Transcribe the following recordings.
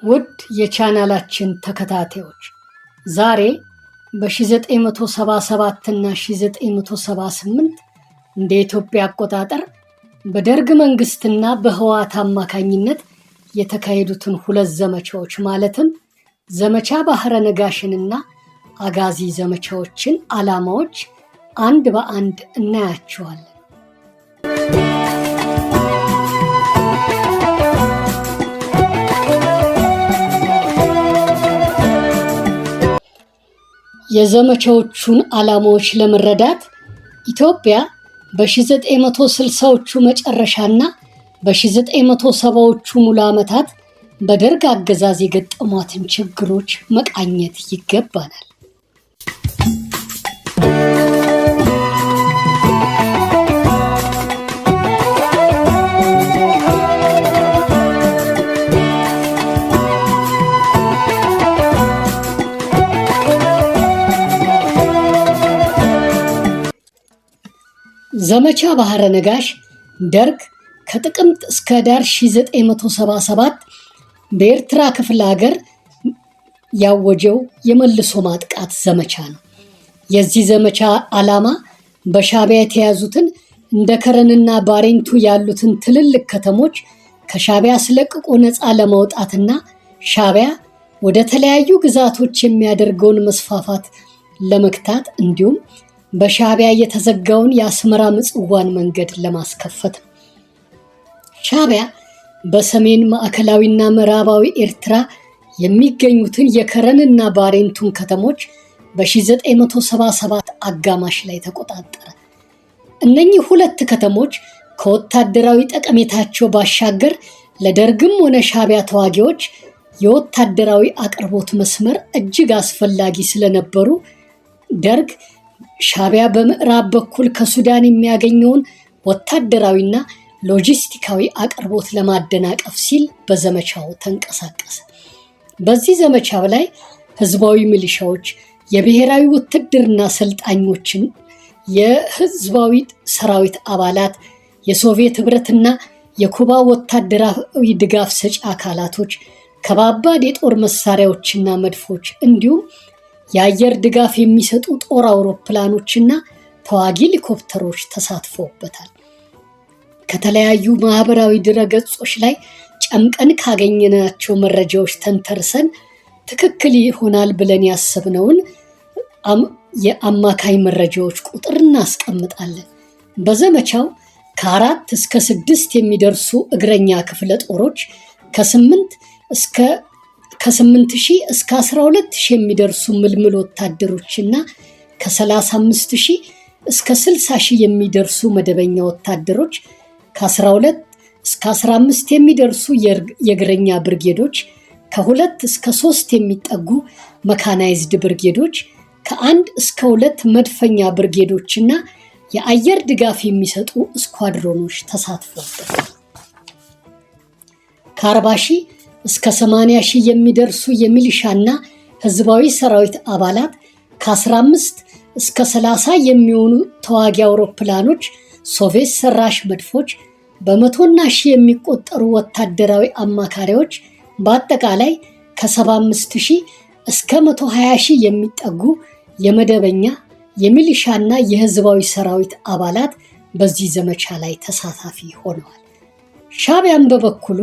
ውድ የቻናላችን ተከታታዮች ዛሬ በ1977 እና 1978 እንደ ኢትዮጵያ አቆጣጠር በደርግ መንግስትና በህወሓት አማካኝነት የተካሄዱትን ሁለት ዘመቻዎች ማለትም ዘመቻ ባህረ ነጋሽንና አጋዚ ዘመቻዎችን ዓላማዎች አንድ በአንድ እናያቸዋለን። የዘመቻዎቹን ዓላማዎች ለመረዳት ኢትዮጵያ በ1960ዎቹ መጨረሻና በ1970ዎቹ ሙሉ ዓመታት በደርግ አገዛዝ የገጠሟትን ችግሮች መቃኘት ይገባናል። ዘመቻ ባህረ ነጋሽ ደርግ ከጥቅምት እስከ ዳር 1977 በኤርትራ ክፍለ ሀገር ያወጀው የመልሶ ማጥቃት ዘመቻ ነው። የዚህ ዘመቻ ዓላማ በሻዕቢያ የተያዙትን እንደ ከረንና ባሬንቱ ያሉትን ትልልቅ ከተሞች ከሻዕቢያ አስለቅቆ ነፃ ለማውጣትና ሻዕቢያ ወደ ተለያዩ ግዛቶች የሚያደርገውን መስፋፋት ለመግታት እንዲሁም በሻዕቢያ የተዘጋውን የአስመራ ምጽዋን መንገድ ለማስከፈት ነው። ሻዕቢያ በሰሜን ማዕከላዊና ምዕራባዊ ኤርትራ የሚገኙትን የከረንና ባሬንቱን ከተሞች በ1977 አጋማሽ ላይ ተቆጣጠረ። እነኚህ ሁለት ከተሞች ከወታደራዊ ጠቀሜታቸው ባሻገር ለደርግም ሆነ ሻዕቢያ ተዋጊዎች የወታደራዊ አቅርቦት መስመር እጅግ አስፈላጊ ስለነበሩ ደርግ ሻዕቢያ በምዕራብ በኩል ከሱዳን የሚያገኘውን ወታደራዊና ሎጂስቲካዊ አቅርቦት ለማደናቀፍ ሲል በዘመቻው ተንቀሳቀሰ። በዚህ ዘመቻው ላይ ህዝባዊ ሚሊሻዎች፣ የብሔራዊ ውትድርና ሰልጣኞችን፣ የህዝባዊ ሰራዊት አባላት፣ የሶቪየት ህብረትና የኩባ ወታደራዊ ድጋፍ ሰጪ አካላቶች፣ ከባባድ የጦር መሳሪያዎችና መድፎች እንዲሁም የአየር ድጋፍ የሚሰጡ ጦር አውሮፕላኖችና ተዋጊ ሄሊኮፕተሮች ተሳትፈውበታል። ከተለያዩ ማህበራዊ ድረገጾች ላይ ጨምቀን ካገኘናቸው መረጃዎች ተንተርሰን ትክክል ይሆናል ብለን ያሰብነውን የአማካይ መረጃዎች ቁጥር እናስቀምጣለን። በዘመቻው ከ4 እስከ 6 የሚደርሱ እግረኛ ክፍለ ጦሮች ከ8,000 እስከ 12,000 የሚደርሱ ምልምል ወታደሮችና ከ35,000 እስከ 60,000 የሚደርሱ መደበኛ ወታደሮች፣ ከ12 እስከ 15 የሚደርሱ የእግረኛ ብርጌዶች፣ ከ2 እስከ 3 የሚጠጉ መካናይዝድ ብርጌዶች፣ ከ1 እስከ 2 መድፈኛ ብርጌዶችና የአየር ድጋፍ የሚሰጡ ስኳድሮኖች ተሳትፈውበታል። ከ40,000 እስከ 80,000 የሚደርሱ የሚሊሻና ህዝባዊ ሰራዊት አባላት፣ ከ15 እስከ 30 የሚሆኑ ተዋጊ አውሮፕላኖች፣ ሶቪየት ሰራሽ መድፎች፣ በመቶና ሺህ የሚቆጠሩ ወታደራዊ አማካሪዎች፣ በአጠቃላይ ከ75,000 እስከ 120,000 የሚጠጉ የመደበኛ የሚሊሻና የህዝባዊ ሰራዊት አባላት በዚህ ዘመቻ ላይ ተሳታፊ ሆነዋል። ሻዕቢያም በበኩሉ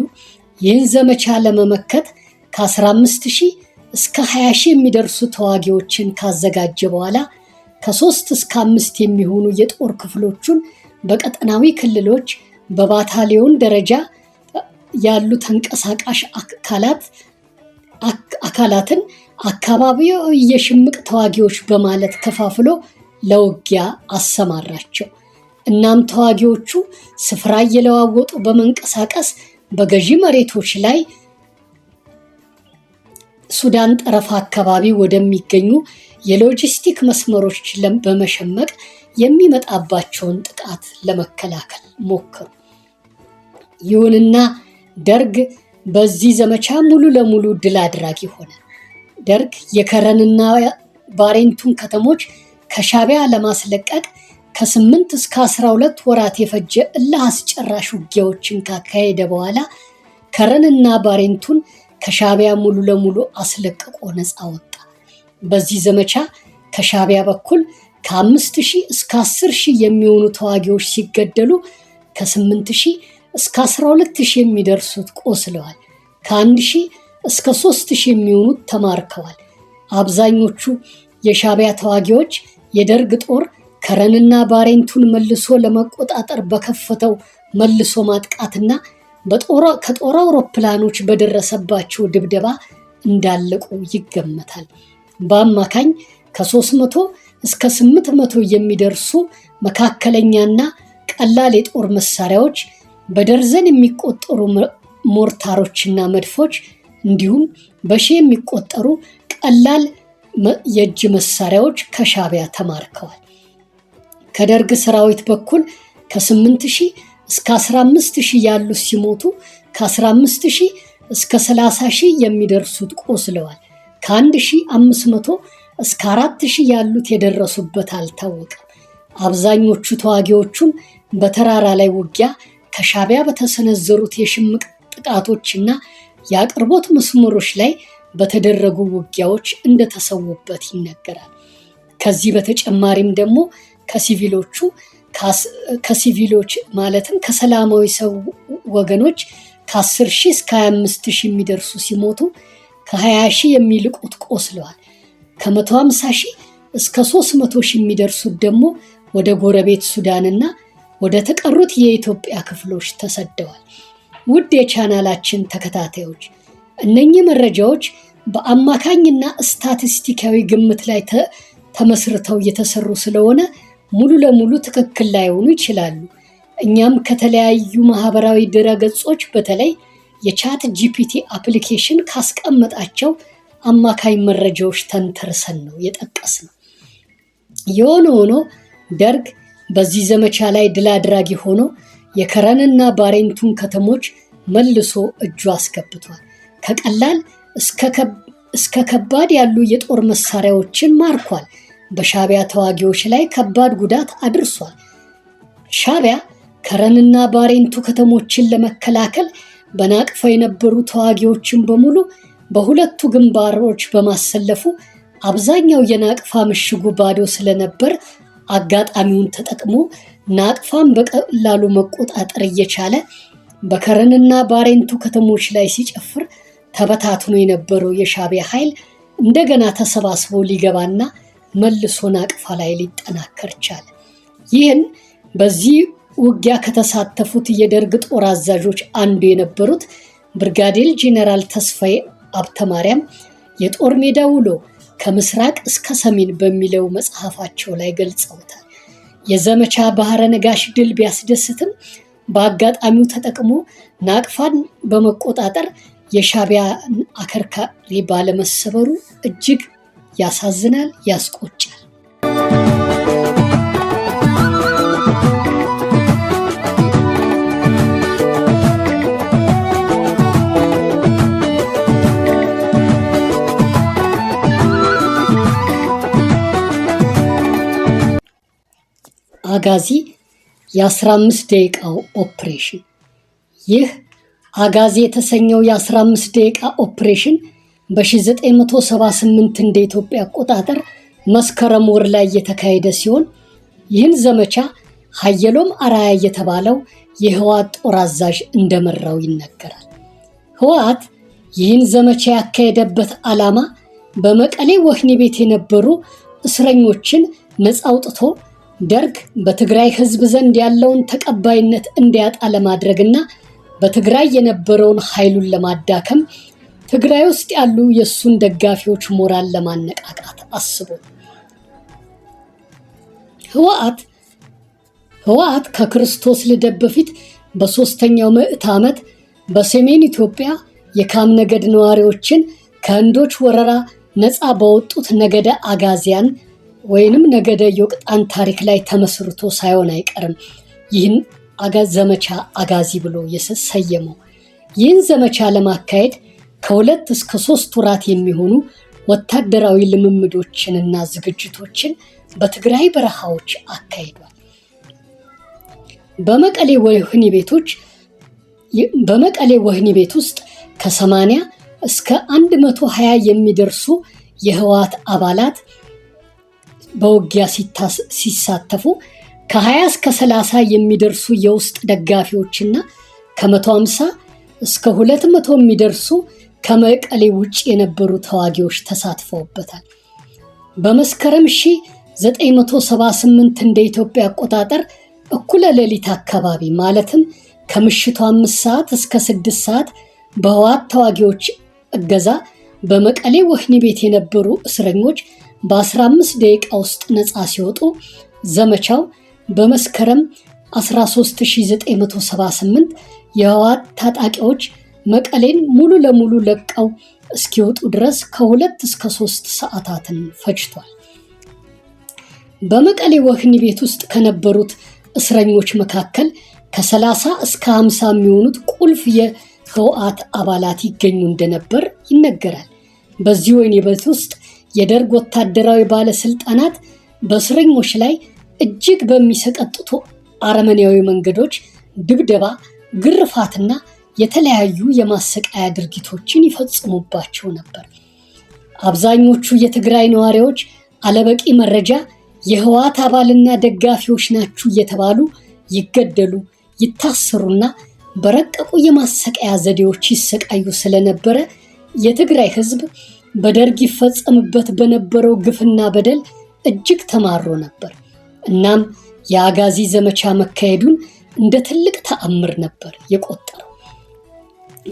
ይህን ዘመቻ ለመመከት ከ15,000 እስከ 20,000 የሚደርሱ ተዋጊዎችን ካዘጋጀ በኋላ ከ3 እስከ 5 የሚሆኑ የጦር ክፍሎቹን በቀጠናዊ ክልሎች በባታሊዮን ደረጃ ያሉ ተንቀሳቃሽ አካላትን አካባቢያዊ የሽምቅ ተዋጊዎች በማለት ከፋፍሎ ለውጊያ አሰማራቸው። እናም ተዋጊዎቹ ስፍራ እየለዋወጡ በመንቀሳቀስ በገዢ መሬቶች ላይ ሱዳን ጠረፍ አካባቢ ወደሚገኙ የሎጂስቲክ መስመሮች በመሸመቅ የሚመጣባቸውን ጥቃት ለመከላከል ሞከሩ። ይሁንና ደርግ በዚህ ዘመቻ ሙሉ ለሙሉ ድል አድራጊ ሆነ። ደርግ የከረንና ባሬንቱን ከተሞች ከሻዕቢያ ለማስለቀቅ ከ8 እስከ 12 ወራት የፈጀ እልህ አስጨራሽ ውጊያዎችን ካካሄደ በኋላ ከረንና ባሬንቱን ከሻዕቢያ ሙሉ ለሙሉ አስለቅቆ ነፃ ወጣ። በዚህ ዘመቻ ከሻዕቢያ በኩል ከ5,000 እስከ 10,000 የሚሆኑ ተዋጊዎች ሲገደሉ ከ8,000 እስከ 12,000 የሚደርሱት ቆስለዋል። ከ1,000 እስከ 3,000 የሚሆኑት ተማርከዋል። አብዛኞቹ የሻዕቢያ ተዋጊዎች የደርግ ጦር ከረንና ባሬንቱን መልሶ ለመቆጣጠር በከፈተው መልሶ ማጥቃትና ከጦር አውሮፕላኖች በደረሰባቸው ድብደባ እንዳለቁ ይገመታል። በአማካኝ ከ300 እስከ 800 የሚደርሱ መካከለኛና ቀላል የጦር መሳሪያዎች፣ በደርዘን የሚቆጠሩ ሞርታሮችና መድፎች እንዲሁም በሺህ የሚቆጠሩ ቀላል የእጅ መሳሪያዎች ከሻዕቢያ ተማርከዋል። ከደርግ ሰራዊት በኩል ከ8,000 እስከ 15,000 ያሉት ሲሞቱ ከ15,000 እስከ 30,000 የሚደርሱት ቆስለዋል። ከ1,500 እስከ 4,000 ያሉት የደረሱበት አልታወቀም። አብዛኞቹ ተዋጊዎቹም በተራራ ላይ ውጊያ ከሻዕቢያ በተሰነዘሩት የሽምቅ ጥቃቶችና የአቅርቦት መስመሮች ላይ በተደረጉ ውጊያዎች እንደተሰዉበት ይነገራል። ከዚህ በተጨማሪም ደግሞ ከሲቪሎች ማለትም ከሰላማዊ ሰው ወገኖች ከ10,000 እስከ 25,000 የሚደርሱ ሲሞቱ ከ20,000 የሚልቁት ቆስለዋል። ከ150,000 እስከ 300,000 የሚደርሱት ደግሞ ወደ ጎረቤት ሱዳንና ወደ ተቀሩት የኢትዮጵያ ክፍሎች ተሰደዋል። ውድ የቻናላችን ተከታታዮች እነኚህ መረጃዎች በአማካኝና ስታቲስቲካዊ ግምት ላይ ተመስርተው የተሰሩ ስለሆነ ሙሉ ለሙሉ ትክክል ላይሆኑ ይችላሉ። እኛም ከተለያዩ ማህበራዊ ድረገጾች በተለይ የቻት ጂፒቲ አፕሊኬሽን ካስቀመጣቸው አማካኝ መረጃዎች ተንተርሰን ነው የጠቀስነው። የሆነ ሆኖ ደርግ በዚህ ዘመቻ ላይ ድል አድራጊ ሆኖ የከረንና ባሬንቱን ከተሞች መልሶ እጁ አስገብቷል። ከቀላል እስከ ከባድ ያሉ የጦር መሳሪያዎችን ማርኳል። በሻዕቢያ ተዋጊዎች ላይ ከባድ ጉዳት አድርሷል። ሻዕቢያ ከረንና ባሬንቱ ከተሞችን ለመከላከል በናቅፋ የነበሩ ተዋጊዎችን በሙሉ በሁለቱ ግንባሮች በማሰለፉ አብዛኛው የናቅፋ ምሽጉ ባዶ ስለነበር አጋጣሚውን ተጠቅሞ ናቅፋን በቀላሉ መቆጣጠር እየቻለ በከረንና ባሬንቱ ከተሞች ላይ ሲጨፍር ተበታትኖ የነበረው የሻዕቢያ ኃይል እንደገና ተሰባስቦ ሊገባና መልሶ ናቅፋ ላይ ሊጠናከር ቻለ። ይህን በዚህ ውጊያ ከተሳተፉት የደርግ ጦር አዛዦች አንዱ የነበሩት ብርጋዴር ጄኔራል ተስፋዬ አብተማርያም የጦር ሜዳ ውሎ ከምስራቅ እስከ ሰሜን በሚለው መጽሐፋቸው ላይ ገልጸውታል። የዘመቻ ባህረ ነጋሽ ድል ቢያስደስትም በአጋጣሚው ተጠቅሞ ናቅፋን በመቆጣጠር የሻዕቢያን አከርካሪ ባለመሰበሩ እጅግ ያሳዝናል፣ ያስቆጫል። አጋዚ የ15 ደቂቃው ኦፕሬሽን። ይህ አጋዚ የተሰኘው የ15 ደቂቃ ኦፕሬሽን በ1978 እንደ ኢትዮጵያ አቆጣጠር መስከረም ወር ላይ የተካሄደ ሲሆን ይህን ዘመቻ ሀየሎም አራያ የተባለው የህወሓት ጦር አዛዥ እንደመራው ይነገራል። ህወሓት ይህን ዘመቻ ያካሄደበት ዓላማ በመቀሌ ወህኒ ቤት የነበሩ እስረኞችን ነፃ አውጥቶ ደርግ በትግራይ ህዝብ ዘንድ ያለውን ተቀባይነት እንዲያጣ ለማድረግና በትግራይ የነበረውን ኃይሉን ለማዳከም ትግራይ ውስጥ ያሉ የሱን ደጋፊዎች ሞራል ለማነቃቃት አስቦ ህወሓት ከክርስቶስ ልደት በፊት በ3ኛው ምዕተ ዓመት በሰሜን ኢትዮጵያ የካም ነገድ ነዋሪዎችን ከህንዶች ወረራ ነፃ ባወጡት ነገደ አጋዚያን ወይንም ነገደ ዮቅጣን ታሪክ ላይ ተመስርቶ ሳይሆን አይቀርም ይህን ዘመቻ አጋዚ ብሎ የሰየመው። ይህን ዘመቻ ለማካሄድ ከ2 እስከ 3 ወራት የሚሆኑ ወታደራዊ ልምምዶችንና ዝግጅቶችን በትግራይ በረሃዎች አካሂዷል። በመቀሌ ወህኒ ቤት ውስጥ ከ80 እስከ 120 የሚደርሱ የህወሓት አባላት በውጊያ ሲሳተፉ ከ20 እስከ 30 የሚደርሱ የውስጥ ደጋፊዎችና ከ150 እስከ 200 የሚደርሱ ከመቀሌ ውጭ የነበሩ ተዋጊዎች ተሳትፈውበታል። በመስከረም 1978 እንደ ኢትዮጵያ አቆጣጠር እኩለ ሌሊት አካባቢ ማለትም ከምሽቱ 5 ሰዓት እስከ 6 ሰዓት በህወሓት ተዋጊዎች እገዛ በመቀሌ ወህኒ ቤት የነበሩ እስረኞች በ15 ደቂቃ ውስጥ ነፃ ሲወጡ ዘመቻው በመስከረም 13978 የህወሓት ታጣቂዎች መቀሌን ሙሉ ለሙሉ ለቀው እስኪወጡ ድረስ ከ2 እስከ 3 ሰዓታትን ፈጅቷል። በመቀሌ ወህኒ ቤት ውስጥ ከነበሩት እስረኞች መካከል ከ30 እስከ 50 የሚሆኑት ቁልፍ የህወሓት አባላት ይገኙ እንደነበር ይነገራል። በዚህ ወህኒ ቤት ውስጥ የደርግ ወታደራዊ ባለስልጣናት በእስረኞች ላይ እጅግ በሚሰቀጥጡ አረመኔያዊ መንገዶች ድብደባ፣ ግርፋትና የተለያዩ የማሰቃያ ድርጊቶችን ይፈጽሙባቸው ነበር። አብዛኞቹ የትግራይ ነዋሪዎች አለበቂ መረጃ የህወሓት አባልና ደጋፊዎች ናችሁ እየተባሉ ይገደሉ፣ ይታሰሩና በረቀቁ የማሰቃያ ዘዴዎች ይሰቃዩ ስለነበረ የትግራይ ህዝብ በደርግ ይፈጸምበት በነበረው ግፍና በደል እጅግ ተማሮ ነበር። እናም የአጋዚ ዘመቻ መካሄዱን እንደ ትልቅ ተአምር ነበር የቆጠረው።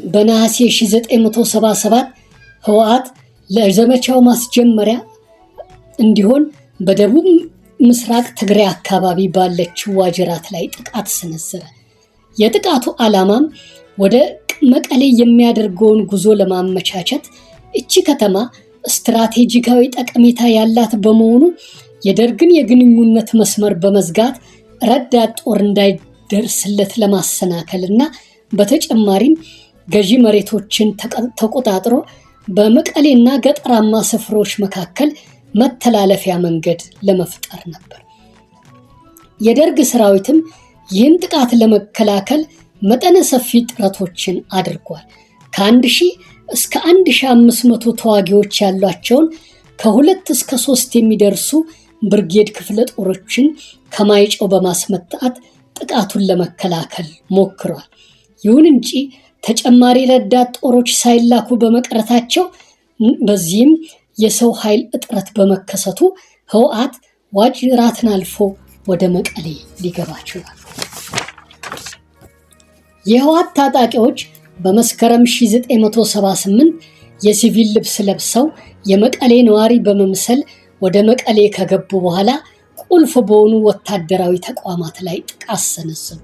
በነሐሴ 1977 ህወሓት ለዘመቻው ማስጀመሪያ እንዲሆን በደቡብ ምስራቅ ትግራይ አካባቢ ባለችው ዋጅራት ላይ ጥቃት ሰነዘረ። የጥቃቱ ዓላማም ወደ መቀሌ የሚያደርገውን ጉዞ ለማመቻቸት እቺ ከተማ ስትራቴጂካዊ ጠቀሜታ ያላት በመሆኑ የደርግን የግንኙነት መስመር በመዝጋት ረዳት ጦር እንዳይደርስለት ለማሰናከልና በተጨማሪም ገዢ መሬቶችን ተቆጣጥሮ በመቀሌና ገጠራማ ስፍራዎች መካከል መተላለፊያ መንገድ ለመፍጠር ነበር። የደርግ ሰራዊትም ይህን ጥቃት ለመከላከል መጠነ ሰፊ ጥረቶችን አድርጓል። ከ1000 እስከ 1500 ተዋጊዎች ያሏቸውን ከ2 እስከ 3 የሚደርሱ ብርጌድ ክፍለ ጦሮችን ከማይጨው በማስመጣት ጥቃቱን ለመከላከል ሞክሯል። ይሁን እንጂ ተጨማሪ ረዳት ጦሮች ሳይላኩ በመቅረታቸው በዚህም የሰው ኃይል እጥረት በመከሰቱ ህወሓት ዋጅራትን አልፎ ወደ መቀሌ ሊገባ ችሏል። የህወሓት ታጣቂዎች በመስከረም 1978 የሲቪል ልብስ ለብሰው የመቀሌ ነዋሪ በመምሰል ወደ መቀሌ ከገቡ በኋላ ቁልፍ በሆኑ ወታደራዊ ተቋማት ላይ ጥቃት ሰነዘሩ።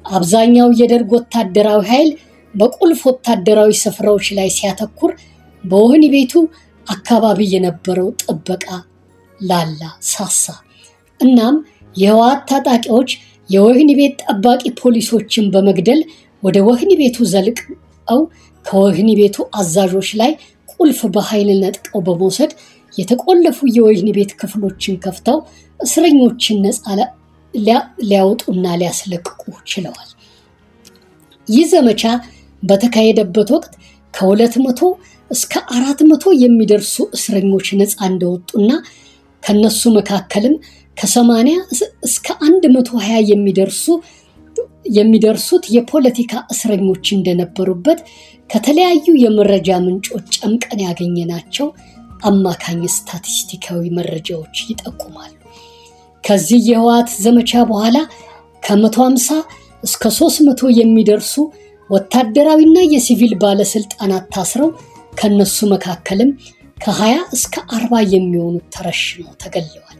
አብዛኛው የደርግ ወታደራዊ ኃይል በቁልፍ ወታደራዊ ስፍራዎች ላይ ሲያተኩር፣ በወህኒ ቤቱ አካባቢ የነበረው ጥበቃ ላላ፣ ሳሳ። እናም የህወሓት ታጣቂዎች የወህኒ ቤት ጠባቂ ፖሊሶችን በመግደል ወደ ወህኒ ቤቱ ዘልቀው ከወህኒ ቤቱ አዛዦች ላይ ቁልፍ በኃይል ነጥቀው በመውሰድ የተቆለፉ የወህኒ ቤት ክፍሎችን ከፍተው እስረኞችን ነፃ ሊያወጡና ሊያስለቅቁ ችለዋል። ይህ ዘመቻ በተካሄደበት ወቅት ከ200 እስከ 400 የሚደርሱ እስረኞች ነፃ እንደወጡና ከነሱ መካከልም ከ80 እስከ 120 የሚደርሱት የፖለቲካ እስረኞች እንደነበሩበት ከተለያዩ የመረጃ ምንጮች ጨምቀን ያገኘናቸው አማካኝ ስታቲስቲካዊ መረጃዎች ይጠቁማሉ። ከዚህ የህወሓት ዘመቻ በኋላ ከ150 እስከ 300 የሚደርሱ ወታደራዊና የሲቪል ባለስልጣናት ታስረው ከነሱ መካከልም ከ20 እስከ 40 የሚሆኑት ተረሽነው ተገለዋል።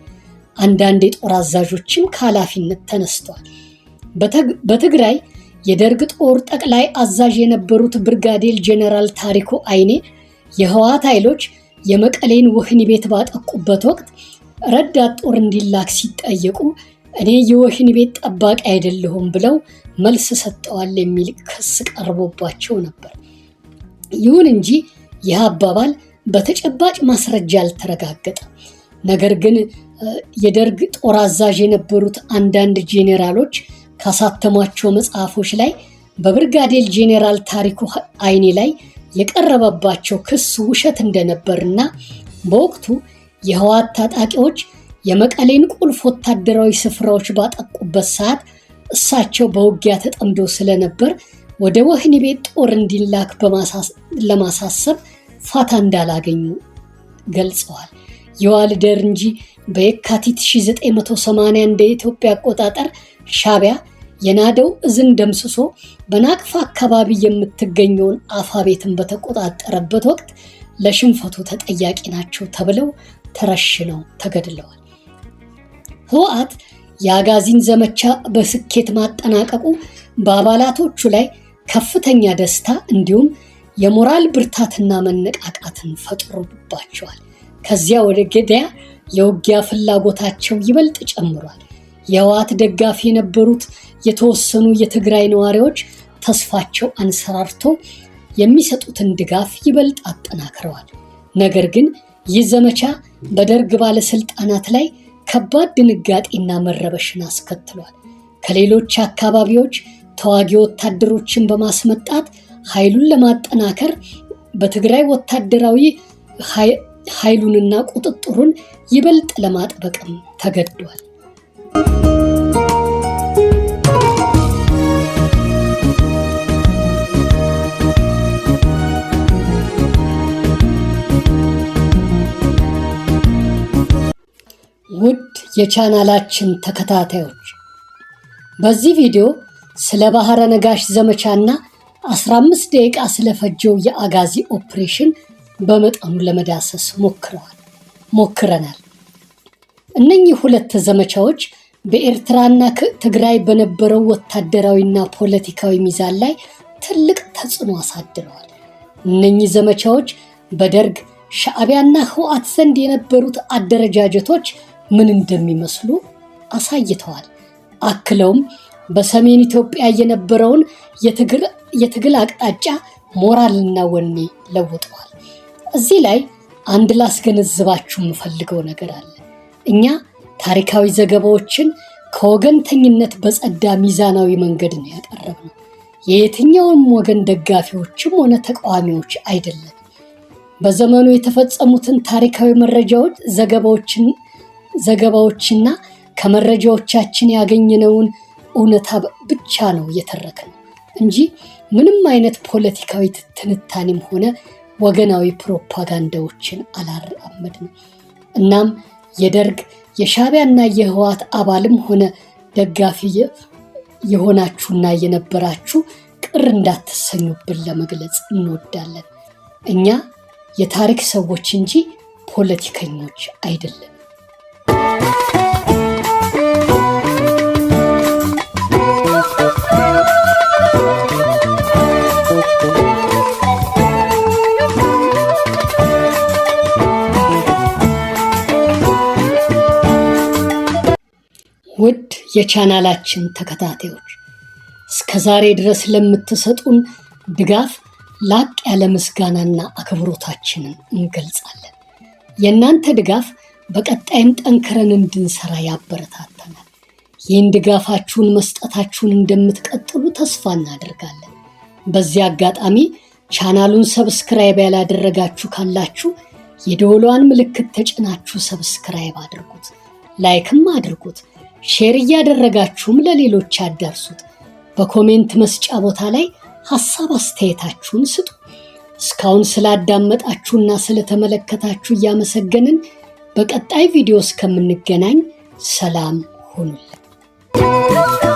አንዳንድ የጦር አዛዦችም ከኃላፊነት ተነስተዋል። በትግራይ የደርግ ጦር ጠቅላይ አዛዥ የነበሩት ብርጋዴር ጄኔራል ታሪኩ አይኔ የህወሓት ኃይሎች የመቀሌን ወህኒ ቤት ባጠቁበት ወቅት ረዳት ጦር እንዲላክ ሲጠየቁ እኔ የወህኒ ቤት ጠባቂ አይደለሁም ብለው መልስ ሰጠዋል የሚል ክስ ቀርቦባቸው ነበር። ይሁን እንጂ ይህ አባባል በተጨባጭ ማስረጃ አልተረጋገጠም። ነገር ግን የደርግ ጦር አዛዥ የነበሩት አንዳንድ ጄኔራሎች ካሳተሟቸው መጽሐፎች ላይ በብርጋዴር ጄኔራል ታሪኩ አይኔ ላይ የቀረበባቸው ክስ ውሸት እንደነበርና በወቅቱ የህወሓት ታጣቂዎች የመቀሌን ቁልፍ ወታደራዊ ስፍራዎች ባጠቁበት ሰዓት እሳቸው በውጊያ ተጠምደው ስለነበር ወደ ወህኒ ቤት ጦር እንዲላክ ለማሳሰብ ፋታ እንዳላገኙ ገልጸዋል። የዋልደር እንጂ በየካቲት 1980 እንደ ኢትዮጵያ አቆጣጠር ሻዕቢያ የናደው እዝን ደምስሶ በናቅፋ አካባቢ የምትገኘውን አፋቤትን በተቆጣጠረበት ወቅት ለሽንፈቱ ተጠያቂ ናቸው ተብለው ተረሽነው ተገድለዋል። ህወሓት የአጋዚን ዘመቻ በስኬት ማጠናቀቁ በአባላቶቹ ላይ ከፍተኛ ደስታ እንዲሁም የሞራል ብርታትና መነቃቃትን ፈጥሮባቸዋል። ከዚያ ወደ ገበያ የውጊያ ፍላጎታቸው ይበልጥ ጨምሯል። የህወሓት ደጋፊ የነበሩት የተወሰኑ የትግራይ ነዋሪዎች ተስፋቸው አንሰራርቶ የሚሰጡትን ድጋፍ ይበልጥ አጠናክረዋል። ነገር ግን ይህ ዘመቻ በደርግ ባለስልጣናት ላይ ከባድ ድንጋጤና መረበሽን አስከትሏል። ከሌሎች አካባቢዎች ተዋጊ ወታደሮችን በማስመጣት ኃይሉን ለማጠናከር በትግራይ ወታደራዊ ኃይሉንና ቁጥጥሩን ይበልጥ ለማጥበቅም ተገዷል። ውድ የቻናላችን ተከታታዮች በዚህ ቪዲዮ ስለ ባህረ ነጋሽ ዘመቻና 15 ደቂቃ ስለፈጀው የአጋዚ ኦፕሬሽን በመጠኑ ለመዳሰስ ሞክረናል። እነኚህ ሁለት ዘመቻዎች በኤርትራና ትግራይ በነበረው ወታደራዊና ፖለቲካዊ ሚዛን ላይ ትልቅ ተጽዕኖ አሳድረዋል። እነኚህ ዘመቻዎች በደርግ ሻዕቢያና ህወሓት ዘንድ የነበሩት አደረጃጀቶች ምን እንደሚመስሉ አሳይተዋል። አክለውም በሰሜን ኢትዮጵያ የነበረውን የትግል አቅጣጫ ሞራልና ወኔ ለውጠዋል። እዚህ ላይ አንድ ላስገነዝባችሁ የምፈልገው ነገር አለ። እኛ ታሪካዊ ዘገባዎችን ከወገንተኝነት በጸዳ ሚዛናዊ መንገድ ነው ያቀረብነው። የየትኛውም ወገን ደጋፊዎችም ሆነ ተቃዋሚዎች አይደለም። በዘመኑ የተፈጸሙትን ታሪካዊ ዘገባዎችና ከመረጃዎቻችን ያገኘነውን እውነታ ብቻ ነው የተረክነው እንጂ ምንም አይነት ፖለቲካዊ ትንታኔም ሆነ ወገናዊ ፕሮፓጋንዳዎችን አላራመድንም። እናም የደርግ የሻዕቢያና የህወሓት አባልም ሆነ ደጋፊ የሆናችሁና የነበራችሁ ቅር እንዳትሰኙብን ለመግለጽ እንወዳለን። እኛ የታሪክ ሰዎች እንጂ ፖለቲከኞች አይደለም። ውድ የቻናላችን ተከታታዮች እስከዛሬ ድረስ ለምትሰጡን ድጋፍ ላቅ ያለ ምስጋናና አክብሮታችንን እንገልጻለን። የእናንተ ድጋፍ በቀጣይም ጠንክረን እንድንሰራ ያበረታታናል። ይህን ድጋፋችሁን መስጠታችሁን እንደምትቀጥሉ ተስፋ እናደርጋለን። በዚህ አጋጣሚ ቻናሉን ሰብስክራይብ ያላደረጋችሁ ካላችሁ የደወሏን ምልክት ተጭናችሁ ሰብስክራይብ አድርጉት፣ ላይክም አድርጉት። ሼር እያደረጋችሁም ለሌሎች አዳርሱት። በኮሜንት መስጫ ቦታ ላይ ሐሳብ አስተያየታችሁን ስጡ። እስካሁን ስላዳመጣችሁና ስለተመለከታችሁ እያመሰገንን በቀጣይ ቪዲዮ እስከምንገናኝ ሰላም ሁኑልን።